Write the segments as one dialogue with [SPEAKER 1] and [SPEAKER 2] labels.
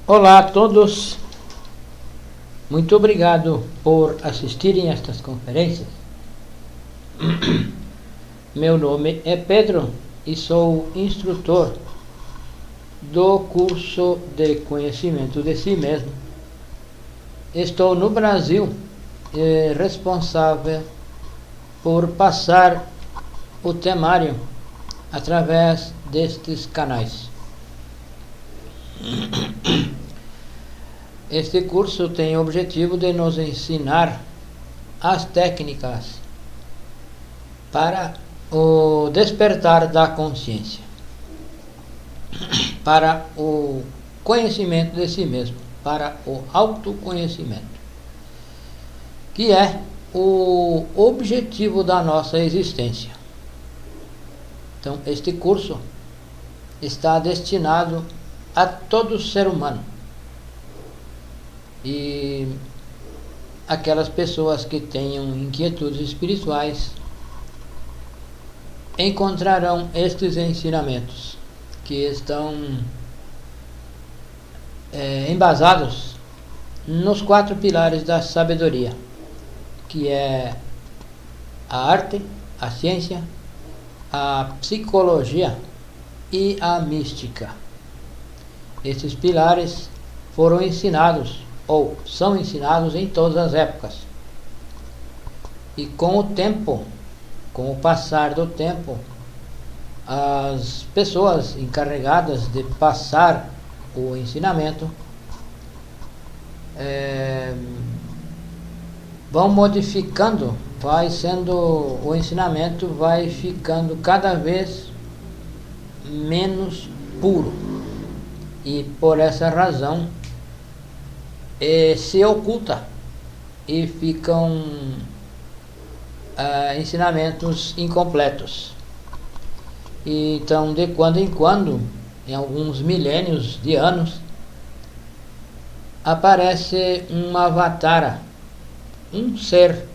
[SPEAKER 1] Olá a todos, muito obrigado por assistirem a estas conferências. Meu nome é Pedro e sou instrutor do curso de conhecimento de si mesmo. Estou no Brasil responsável por passar o temário através destes canais. Este curso tem o objetivo de nos ensinar as técnicas para o despertar da consciência, para o conhecimento de si mesmo, para o autoconhecimento, que é o objetivo da nossa existência. Então, este curso está destinado a todo ser humano e aquelas pessoas que tenham inquietudes espirituais encontrarão estes ensinamentos que estão embasados nos 4 pilares da sabedoria, que é a arte, a ciência, a psicologia e a mística. Estes pilares foram ensinados ou são ensinados em todas as épocas. E com o tempo, com o passar do tempo, as pessoas encarregadas de passar o ensinamento vão modificando, o ensinamento vai ficando cada vez menos puro. E por essa razão se oculta e ficam ensinamentos incompletos. E então, de quando em quando, em alguns milênios de anos, aparece um avatara, um ser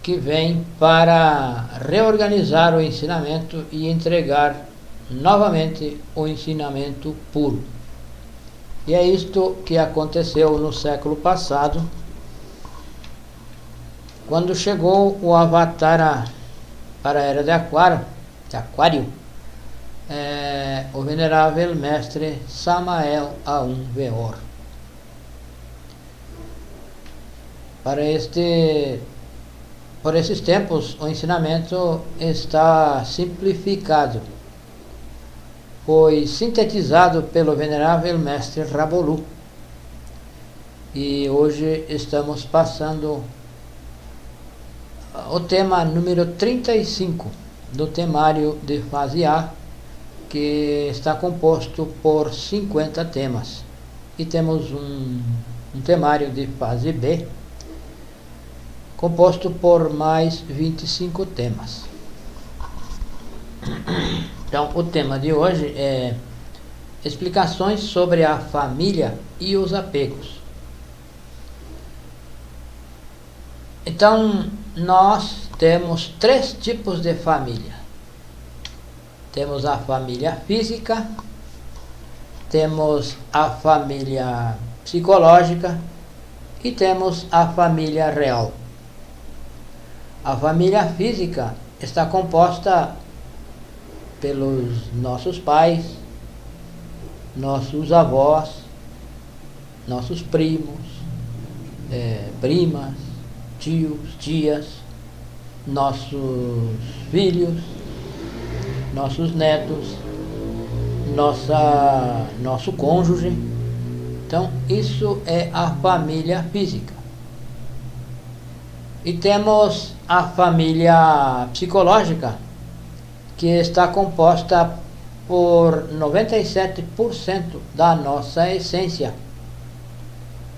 [SPEAKER 1] que vem para reorganizar o ensinamento e entregar novamente o ensinamento puro. E é isto que aconteceu no século passado, quando chegou o Avatara para a era de Aquário, o venerável mestre Samael Aum Weor. Por esses tempos, o ensinamento está simplificado. Foi sintetizado pelo venerável mestre Rabolu. E hoje estamos passando o tema número 35 do temário de fase A, que está composto por 50 temas. E temos um temário de fase B, composto por mais 25 temas. Então, o tema de hoje é explicações sobre a família e os apegos. Então, nós temos 3 tipos de família. Temos a família física, temos a família psicológica e temos a família real. A família física está composta pelos nossos pais, nossos avós, nossos primos, primas, tios, tias, nossos filhos, nossos netos, nosso cônjuge. Então, isso é a família física. E temos a família psicológica, que está composta por 97% da nossa essência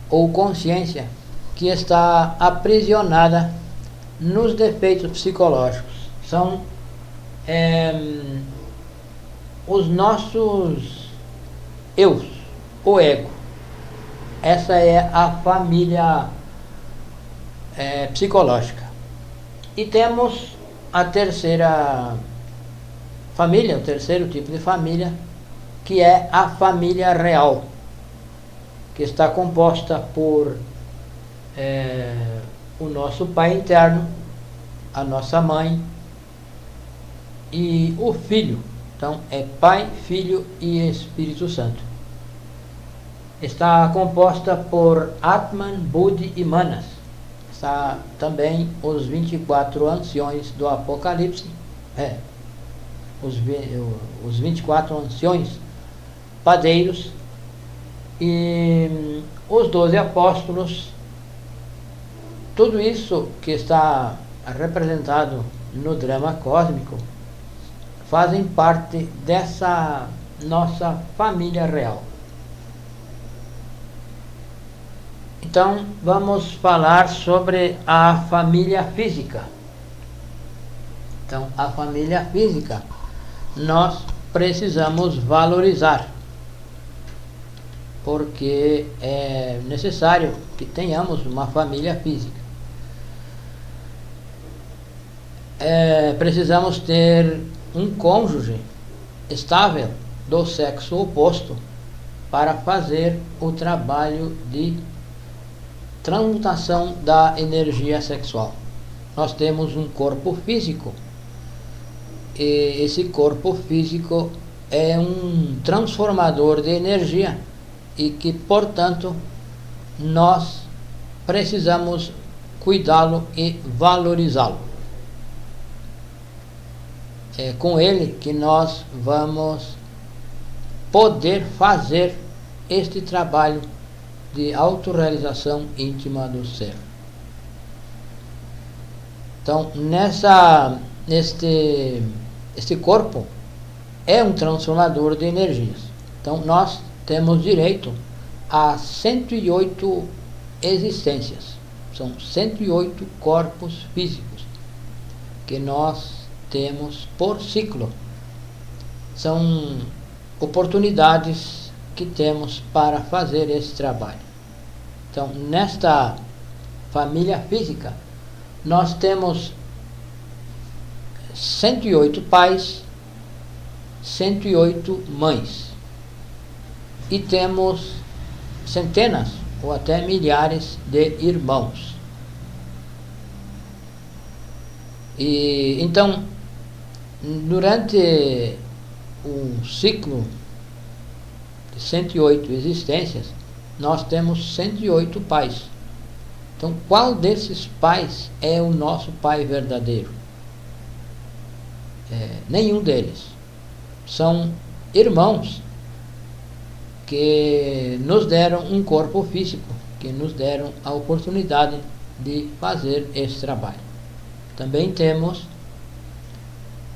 [SPEAKER 1] ou consciência, que está aprisionada nos defeitos psicológicos. São os nossos eus, o ego. Essa é a família psicológica. E temos a terceira família, o terceiro tipo de família, que é a família real, que está composta por o nosso pai interno, a nossa mãe e o filho. Então é Pai, Filho e Espírito Santo. Está composta por Atman, Budi e Manas. Está também os 24 anciões do Apocalipse, os 24 anciões padeiros e os 12 apóstolos. Tudo isso que está representado no drama cósmico fazem parte dessa nossa família real. Então, vamos falar sobre a família física. Então, a família física nós precisamos valorizar, porque é necessário que tenhamos uma família física. Precisamos ter um cônjuge estável do sexo oposto para fazer o trabalho de transmutação da energia sexual. Nós temos um corpo físico e esse corpo físico é um transformador de energia e que, portanto, nós precisamos cuidá-lo e valorizá-lo. É com ele que nós vamos poder fazer este trabalho de autorrealização íntima do ser. Então, este corpo é um transformador de energias. Então, nós temos direito a 108 existências. São 108 corpos físicos que nós temos por ciclo. São oportunidades que temos para fazer esse trabalho. Então, nesta família física, nós temos 108 pais, 108 mães. E temos centenas ou até milhares de irmãos. E então, durante um ciclo de 108 existências, nós temos 108 pais. Então, qual desses pais é o nosso pai verdadeiro? Nenhum deles. São irmãos que nos deram um corpo físico, que nos deram a oportunidade de fazer esse trabalho. Também temos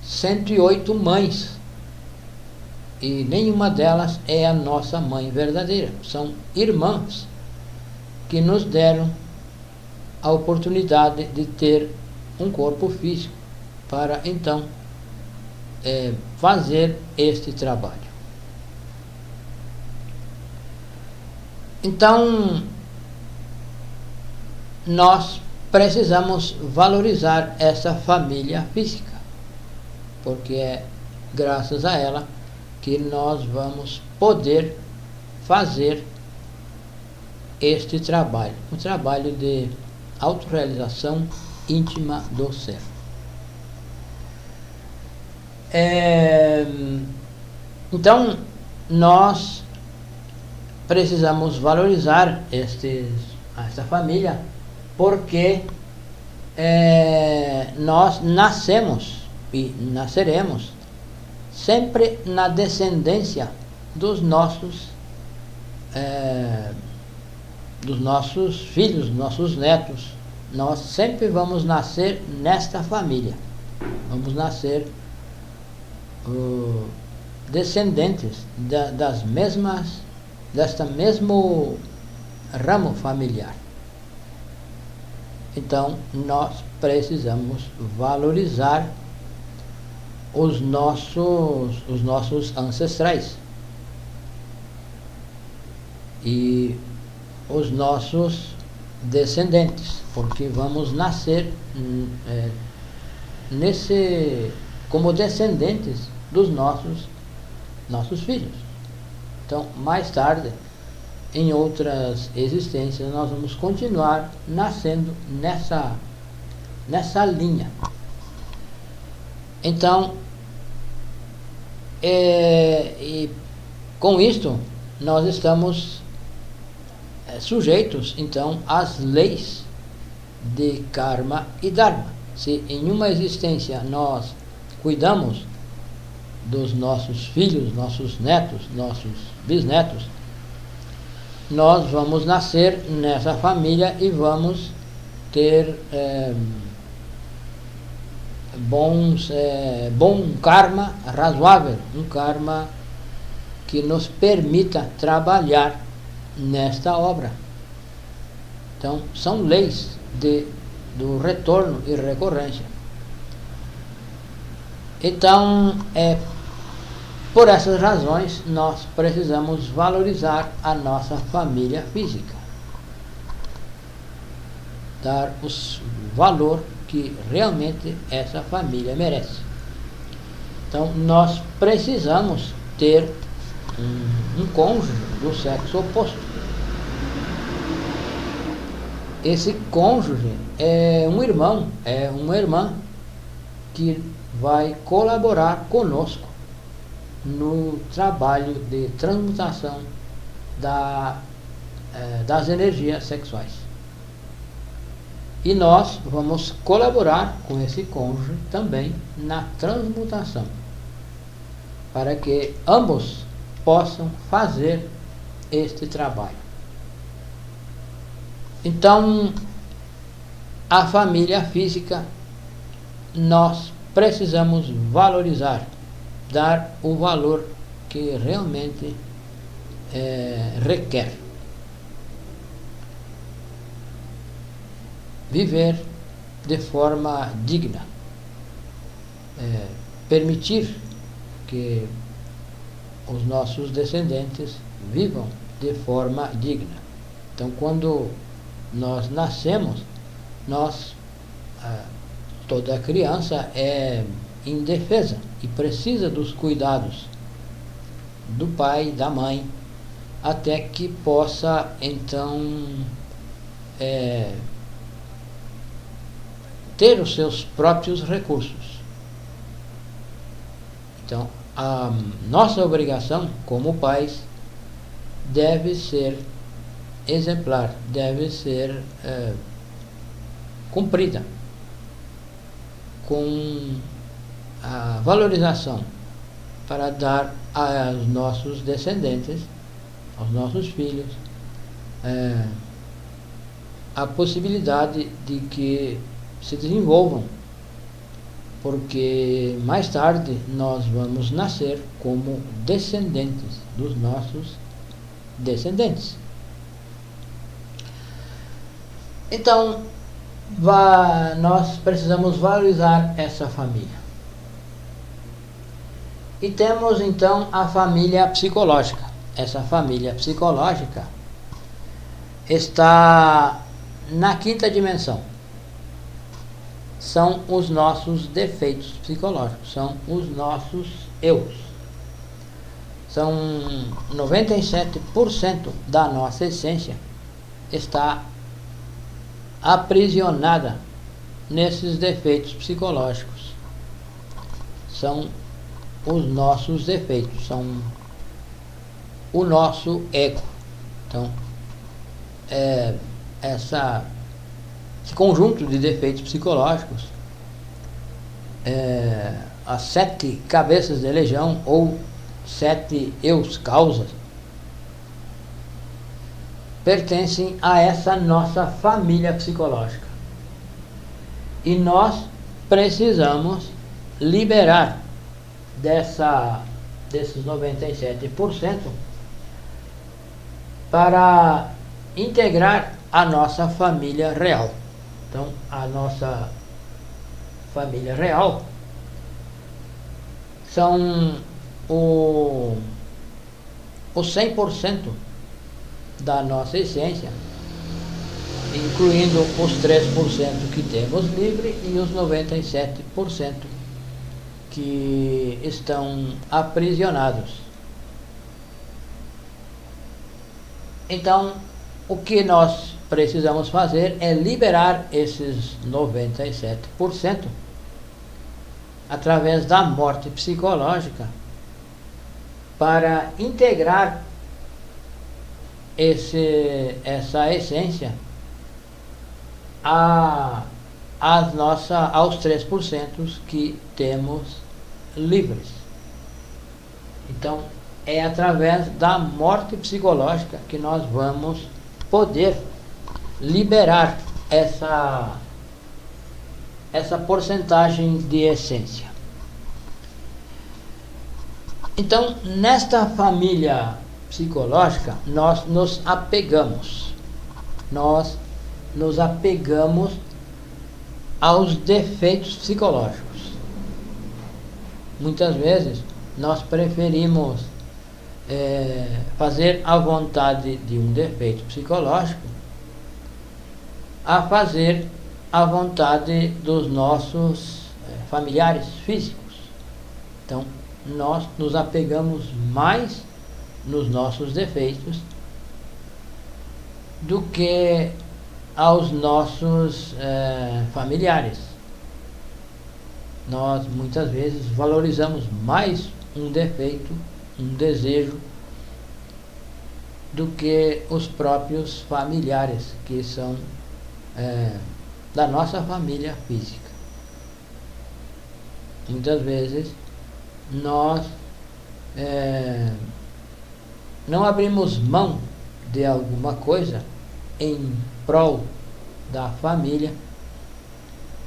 [SPEAKER 1] 108 mães, e nenhuma delas é a nossa mãe verdadeira. São irmãs que nos deram a oportunidade de ter um corpo físico para então fazer este trabalho. Então, nós precisamos valorizar essa família física, porque é graças a ela que nós vamos poder fazer este trabalho, um trabalho de autorrealização íntima do ser. Então, nós precisamos valorizar esta família, porque nós nascemos e nasceremos sempre na descendência dos nossos filhos, dos nossos netos. Nós sempre vamos nascer nesta família. Vamos nascer descendentes desta mesmo ramo familiar. Então, nós precisamos valorizar os nossos ancestrais e os nossos descendentes, porque vamos nascer como descendentes dos nossos filhos. Então, mais tarde, em outras existências, nós vamos continuar nascendo nessa linha. Então, e com isto, nós estamos sujeitos, então, às leis de karma e dharma. Se em uma existência nós cuidamos dos nossos filhos, nossos netos, nossos bisnetos, nós vamos nascer nessa família e vamos ter bom karma razoável, um karma que nos permita trabalhar nesta obra. Então, são leis do retorno e recorrência. Então, por essas razões, nós precisamos valorizar a nossa família física, dar o valor que realmente essa família merece. Então, nós precisamos ter um cônjuge do sexo oposto. Esse cônjuge é um irmão, é uma irmã que vai colaborar conosco no trabalho de transmutação das energias sexuais. E nós vamos colaborar com esse cônjuge também na transmutação, para que ambos possam fazer este trabalho. Então, a família física nós precisamos valorizar, dar o valor que realmente requer. Viver de forma digna, permitir que os nossos descendentes vivam de forma digna. Então, quando nós nascemos, toda criança é indefesa e precisa dos cuidados do pai e da mãe, até que possa, então, ter os seus próprios recursos. Então, a nossa obrigação como pais deve ser exemplar, deve ser cumprida com a valorização para dar aos nossos descendentes, aos nossos filhos, a possibilidade de que se desenvolvam, porque mais tarde nós vamos nascer como descendentes dos nossos descendentes. Então, nós precisamos valorizar essa família. E temos então a família psicológica. Essa família psicológica está na quinta dimensão. São os nossos defeitos psicológicos, são os nossos eus. São 97% da nossa essência está aprisionada nesses defeitos psicológicos. São os nossos defeitos, são o nosso ego. Então, esse conjunto de defeitos psicológicos, as 7 cabeças de legião ou 7 eus causas, pertencem a essa nossa família psicológica. E nós precisamos liberar desses 97% para integrar a nossa família real. Então, a nossa família real são o 100% da nossa essência, incluindo os 3% que temos livre e os 97% que estão aprisionados. Então, o que nós precisamos fazer é liberar esses 97% através da morte psicológica para integrar essa essência aos 3% que temos livres. Então, é através da morte psicológica que nós vamos poder liberar essa porcentagem de essência. Então, nesta família psicológica, nós nos apegamos aos defeitos psicológicos. Muitas vezes nós preferimos fazer a vontade de um defeito psicológico a fazer a vontade dos nossos familiares físicos. Então, nós nos apegamos mais nos nossos defeitos do que aos nossos familiares. Nós muitas vezes valorizamos mais um defeito, um desejo, do que os próprios familiares que são da nossa família física. Muitas vezes nós não abrimos mão de alguma coisa em prol da família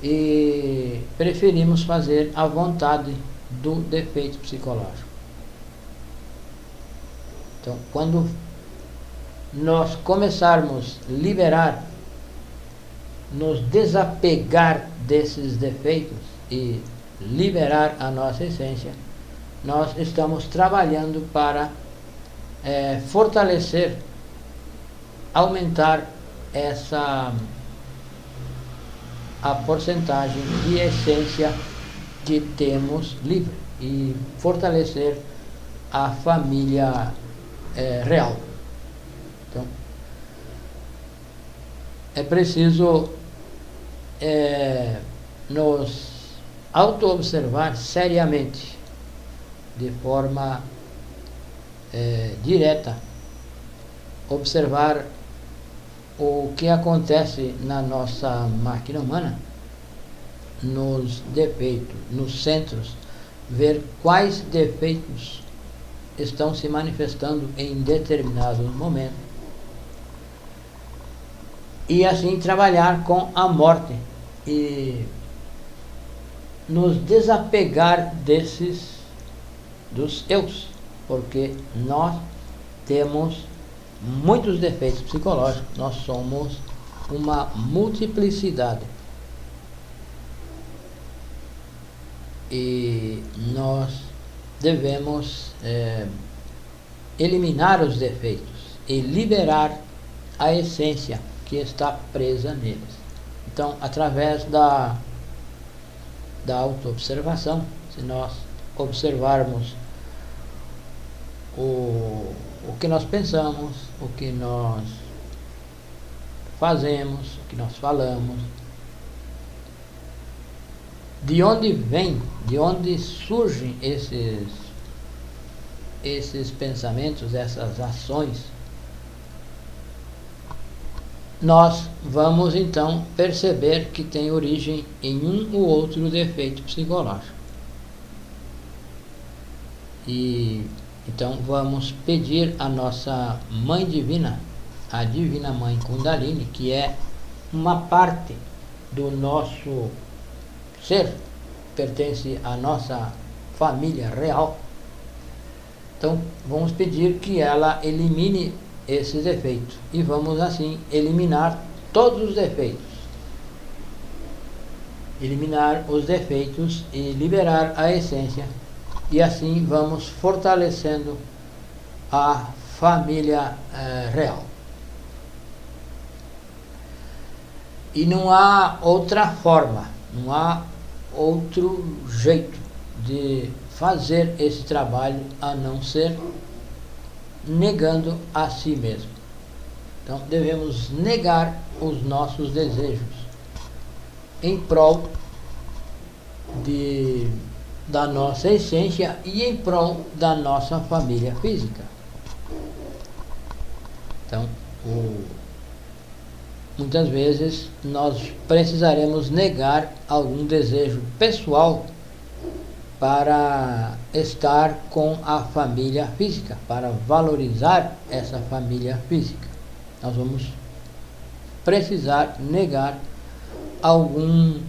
[SPEAKER 1] e preferimos fazer a vontade do defeito psicológico. Então, quando nós começarmos a liberar, nos desapegar desses defeitos e liberar a nossa essência, nós estamos trabalhando para fortalecer, aumentar a porcentagem de essência que temos livre e fortalecer a família real. Então, é preciso nos auto-observar seriamente, de forma direta, observar o que acontece na nossa máquina humana, nos defeitos, nos centros, ver quais defeitos estão se manifestando em determinado momento e assim trabalhar com a morte e nos desapegar dos eus, porque nós temos muitos defeitos psicológicos, nós somos uma multiplicidade e nós devemos eliminar os defeitos e liberar a essência que está presa neles. Então, através da autoobservação, se nós observarmos o que nós pensamos, o que nós fazemos, o que nós falamos, de onde surgem esses pensamentos, essas ações, nós vamos então perceber que tem origem em um ou outro defeito psicológico. E então vamos pedir à nossa Mãe Divina, a Divina Mãe Kundalini, que é uma parte do nosso ser, pertence à nossa família real. Então vamos pedir que ela elimine esses defeitos e vamos assim eliminar todos os defeitos. Eliminar os defeitos e liberar a essência. E assim vamos fortalecendo a família real. E não há outra forma, não há outro jeito de fazer esse trabalho a não ser negando a si mesmo. Então devemos negar os nossos desejos em prol da nossa essência e em prol da nossa família física. Então, muitas vezes nós precisaremos negar algum desejo pessoal para estar com a família física, para valorizar essa família física. Nós vamos precisar negar algum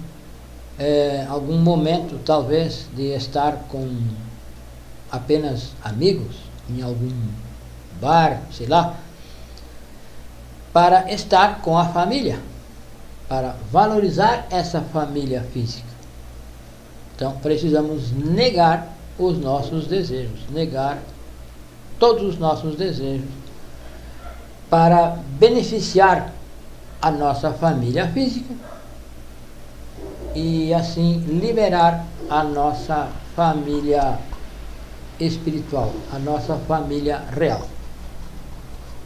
[SPEAKER 1] momento, talvez, de estar com apenas amigos, em algum bar, sei lá, para estar com a família, para valorizar essa família física. Então, precisamos negar os nossos desejos, negar todos os nossos desejos para beneficiar a nossa família física e assim liberar a nossa família espiritual, a nossa família real.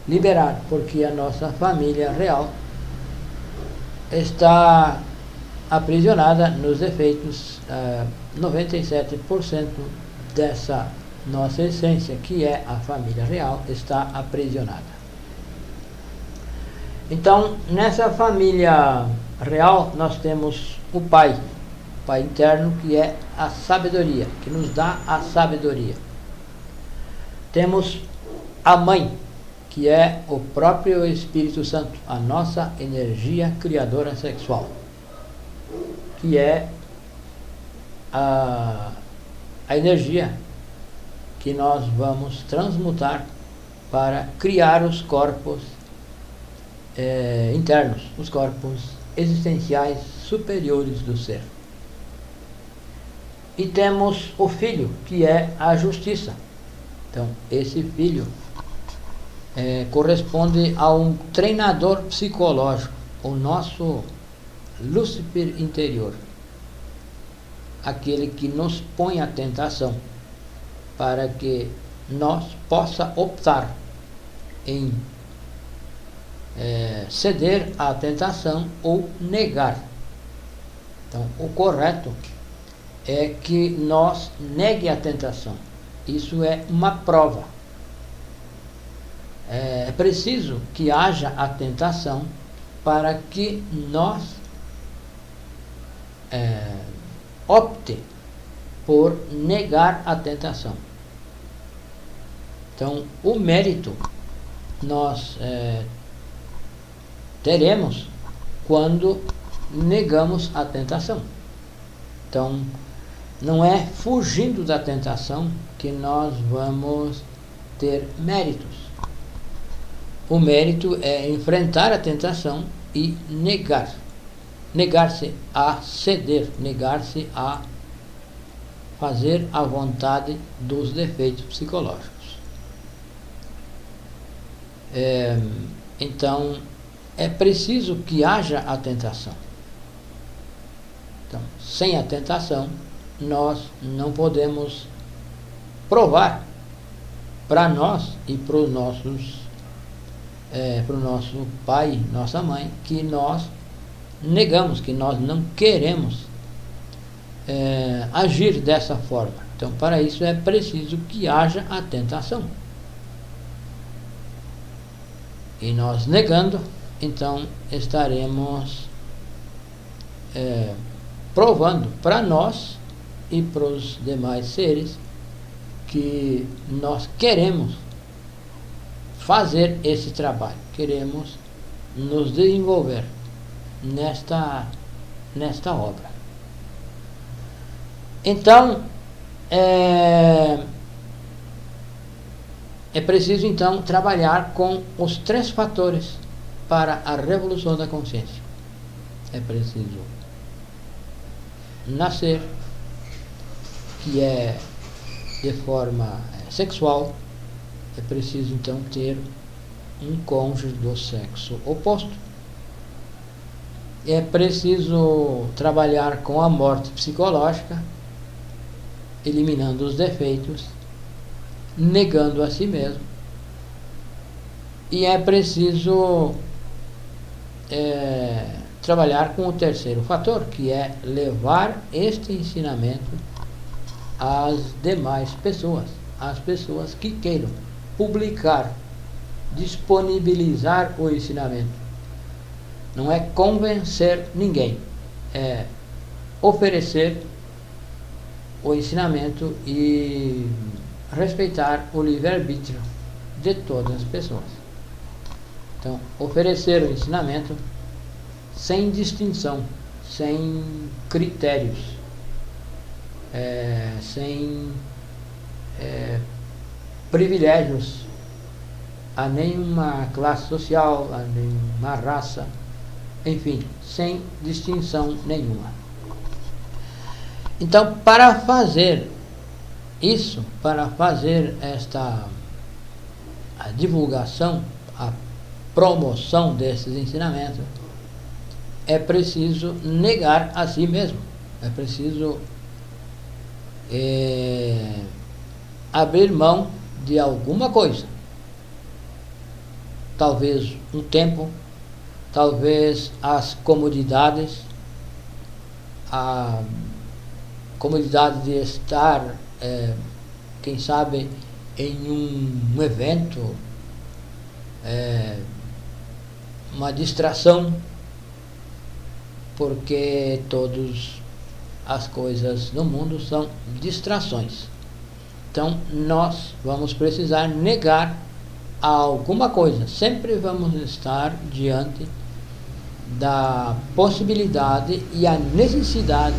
[SPEAKER 1] Liberar, porque a nossa família real está aprisionada nos defeitos. 97% dessa nossa essência, que é a família real, está aprisionada. Então, nessa família real, nós temos o Pai interno, que é a sabedoria, que nos dá a sabedoria. Temos a Mãe, que é o próprio Espírito Santo, a nossa energia criadora sexual, que é a energia que nós vamos transmutar para criar os corpos internos, os corpos existenciais superiores do ser. E temos o Filho, que é a justiça. Então, esse Filho corresponde a um treinador psicológico, o nosso Lúcifer interior, aquele que nos põe à tentação, para que nós possa optar em ceder à tentação ou negar. Então, o correto é que nós negue a tentação. Isso é uma prova. É preciso que haja a tentação para que nós opte por negar a tentação. Então, o mérito nós teremos quando negamos a tentação. Então, não é fugindo da tentação que nós vamos ter méritos. O mérito é enfrentar a tentação e negar-se a ceder, negar-se a fazer a vontade dos defeitos psicológicos. Então, é preciso que haja a tentação. Então, sem a tentação, nós não podemos provar para nós e para os nossos para o nosso pai, nossa mãe, que nós negamos, que nós não queremos agir dessa forma. Então, para isso é preciso que haja a tentação. E nós negando, então estaremos provando para nós e para os demais seres que nós queremos fazer esse trabalho, queremos nos desenvolver nesta obra. Então, é preciso então trabalhar com os 3 fatores para a revolução da consciência. É preciso nascer, que é de forma sexual. É preciso então ter um cônjuge do sexo oposto. É preciso trabalhar com a morte psicológica, eliminando os defeitos, negando a si mesmo. E é preciso trabalhar com o terceiro fator, que é levar este ensinamento às demais pessoas, às pessoas que queiram publicar, disponibilizar o ensinamento. Não é convencer ninguém, é oferecer o ensinamento e respeitar o livre-arbítrio de todas as pessoas. Então, oferecer o ensinamento sem distinção, sem critérios, sem privilégios a nenhuma classe social, a nenhuma raça, enfim, sem distinção nenhuma. Então, para fazer isso, para fazer a divulgação, a promoção desses ensinamentos, é preciso negar a si mesmo, é preciso abrir mão de alguma coisa, talvez um tempo, talvez as comodidades, a comodidade de estar, quem sabe, em um evento, uma distração, porque todas as coisas no mundo são distrações. Então, nós vamos precisar negar alguma coisa. Sempre vamos estar diante da possibilidade e a necessidade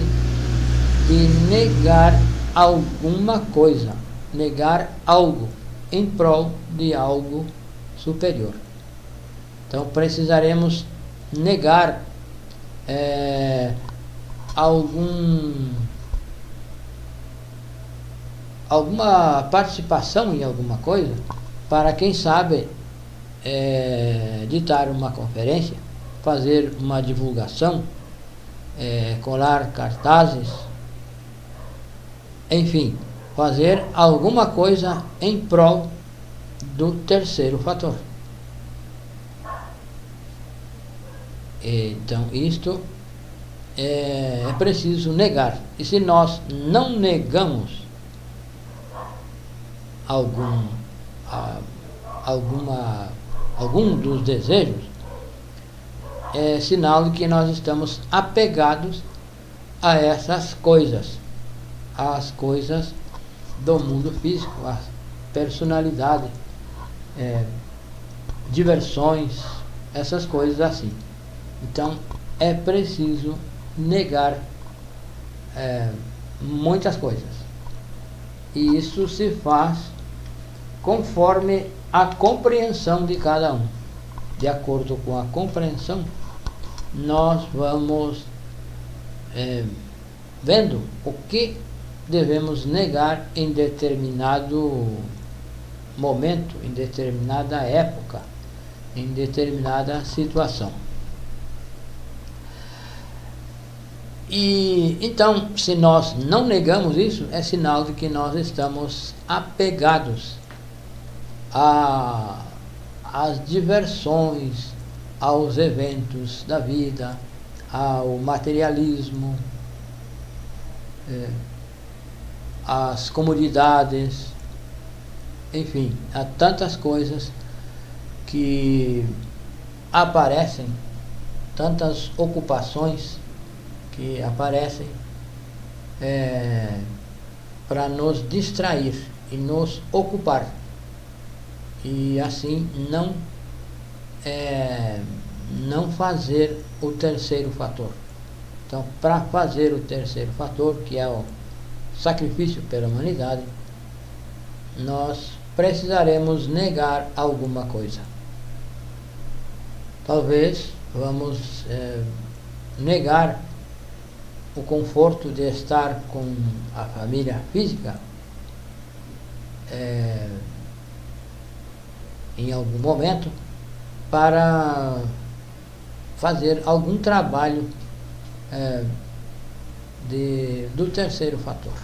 [SPEAKER 1] de negar alguma coisa, negar algo em prol de algo superior. Então, precisaremos negar alguma participação em alguma coisa, para, quem sabe, ditar uma conferência, fazer uma divulgação, colar cartazes, enfim, fazer alguma coisa em prol do terceiro fator. Então, isto é preciso negar. E se nós não negamos algum dos desejos, é sinal de que nós estamos apegados a essas coisas, às coisas do mundo físico, a personalidade, diversões, essas coisas assim. Então, é preciso negar muitas coisas. E isso se faz conforme a compreensão de cada um. De acordo com a compreensão, nós vamos vendo o que devemos negar em determinado momento, em determinada época, em determinada situação. E então, se nós não negamos isso, é sinal de que nós estamos apegados às diversões, aos eventos da vida, ao materialismo, às comodidades, enfim, a tantas coisas que aparecem, tantas ocupações que aparecem para nos distrair e nos ocupar, e assim não fazer o terceiro fator. Então, para fazer o terceiro fator, que é o sacrifício pela humanidade, nós precisaremos negar alguma coisa. Talvez vamos negar o conforto de estar com a família física em algum momento, para fazer algum trabalho do terceiro fator.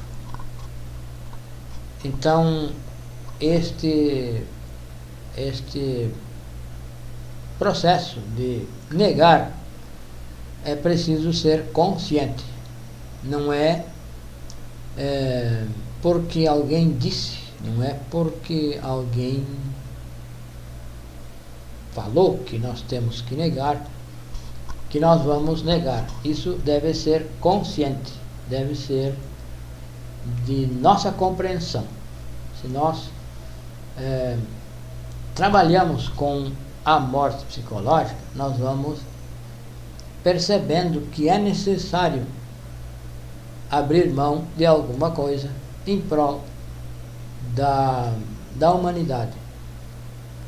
[SPEAKER 1] Então, este processo de negar é preciso ser consciente. Não é, porque alguém disse, não é porque alguém falou que nós temos que negar, que nós vamos negar. Isso deve ser consciente, deve ser de nossa compreensão. Se nós trabalhamos com a morte psicológica, nós vamos percebendo que é necessário abrir mão de alguma coisa em prol da humanidade,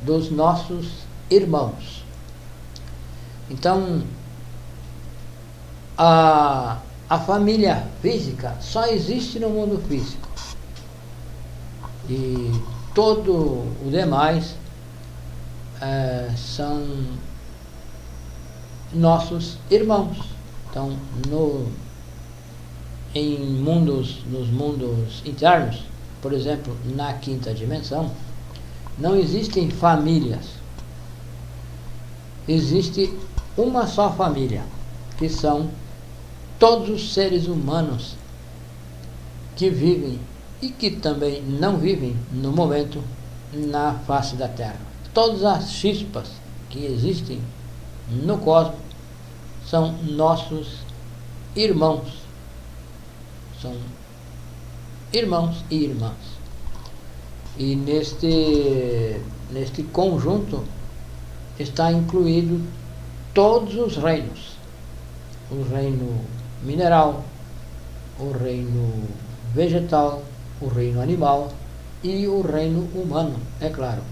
[SPEAKER 1] dos nossos irmãos. Então, a família física só existe no mundo físico, e todo o demais são nossos irmãos. Então, nos mundos internos, por exemplo, na quinta dimensão, não existem famílias. Existe uma só família, que são todos os seres humanos que vivem e que também não vivem no momento na face da Terra. Todas as chispas que existem no cosmos são nossos irmãos. São irmãos e irmãs. E neste conjunto está incluído todos os reinos. O reino mineral, o reino vegetal, o reino animal e o reino humano, é claro.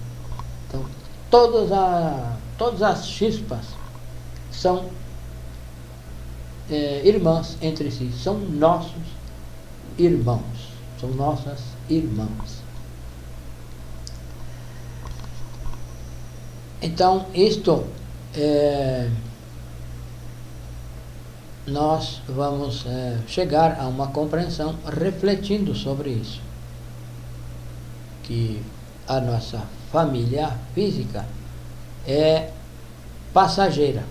[SPEAKER 1] Então, todas as chispas são irmãs entre si, são nossos irmãos, são nossas irmãs. Então, nós vamos chegar a uma compreensão refletindo sobre isso, que a nossa família física é passageira.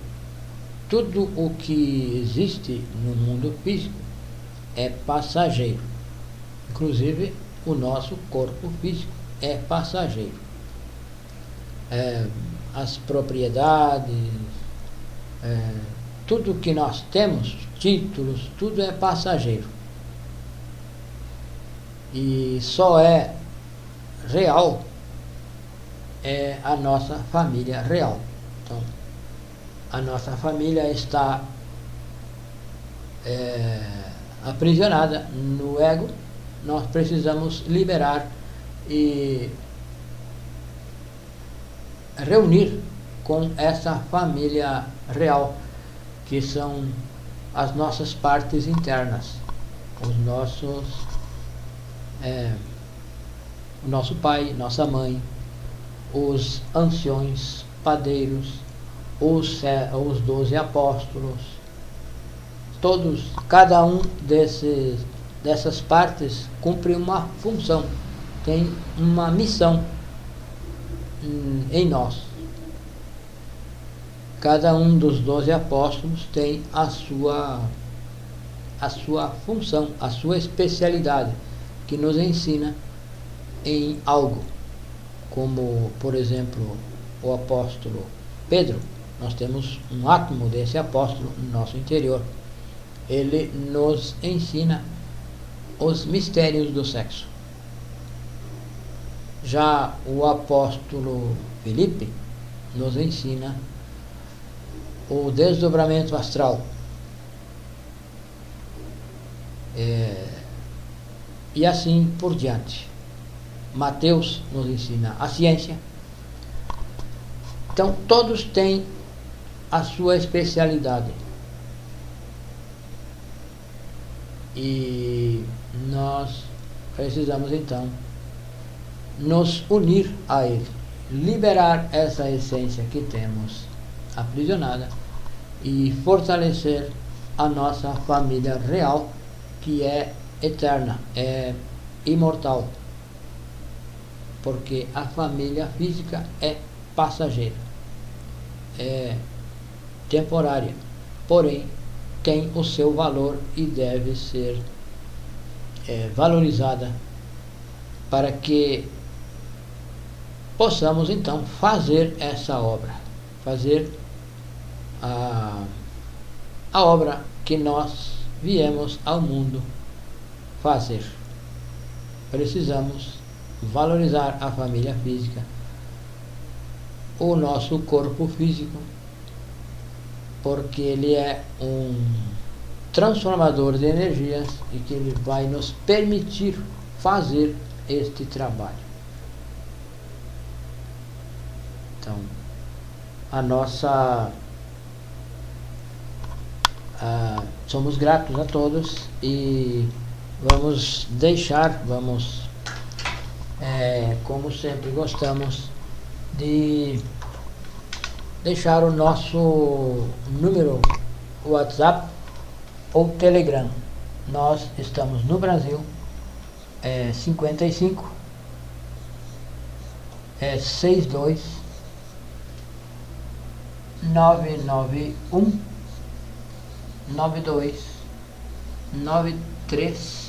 [SPEAKER 1] Tudo o que existe no mundo físico é passageiro, inclusive o nosso corpo físico é passageiro. As propriedades, tudo que nós temos, títulos, tudo é passageiro. E só é real a nossa família real. Então, a nossa família está aprisionada no ego. Nós precisamos liberar e reunir com essa família real, que são as nossas partes internas, o nosso pai, nossa mãe, os anciões, padeiros, os 12 apóstolos, cada um dessas partes cumpre uma função, tem uma missão em nós. Cada um dos 12 apóstolos tem a sua função, a sua especialidade, que nos ensina em algo. Como, por exemplo, o apóstolo Pedro, nós temos um átomo desse apóstolo no nosso interior. Ele nos ensina os mistérios do sexo. Já o apóstolo Filipe nos ensina o desdobramento astral. E assim por diante. Mateus nos ensina a ciência. Então, todos têm a sua especialidade. E nós precisamos, então, nos unir a ele, liberar essa essência que temos aprisionada e fortalecer a nossa família real, que é eterna, é imortal, porque a família física é passageira. é temporária, porém tem o seu valor e deve ser valorizada para que possamos então fazer essa obra, fazer a obra que nós viemos ao mundo fazer. Precisamos valorizar a família física, o nosso corpo físico, porque ele é um transformador de energias e que ele vai nos permitir fazer este trabalho. Então, somos gratos a todos e vamos, como sempre gostamos de deixar o nosso número WhatsApp ou Telegram. Nós estamos no Brasil, 55 62 991 92 93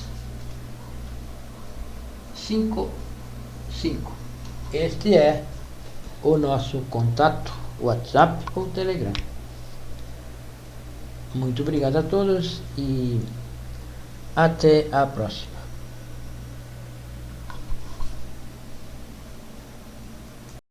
[SPEAKER 1] 55. Este é o nosso contato WhatsApp ou Telegram. Muito obrigado a todos e até a próxima.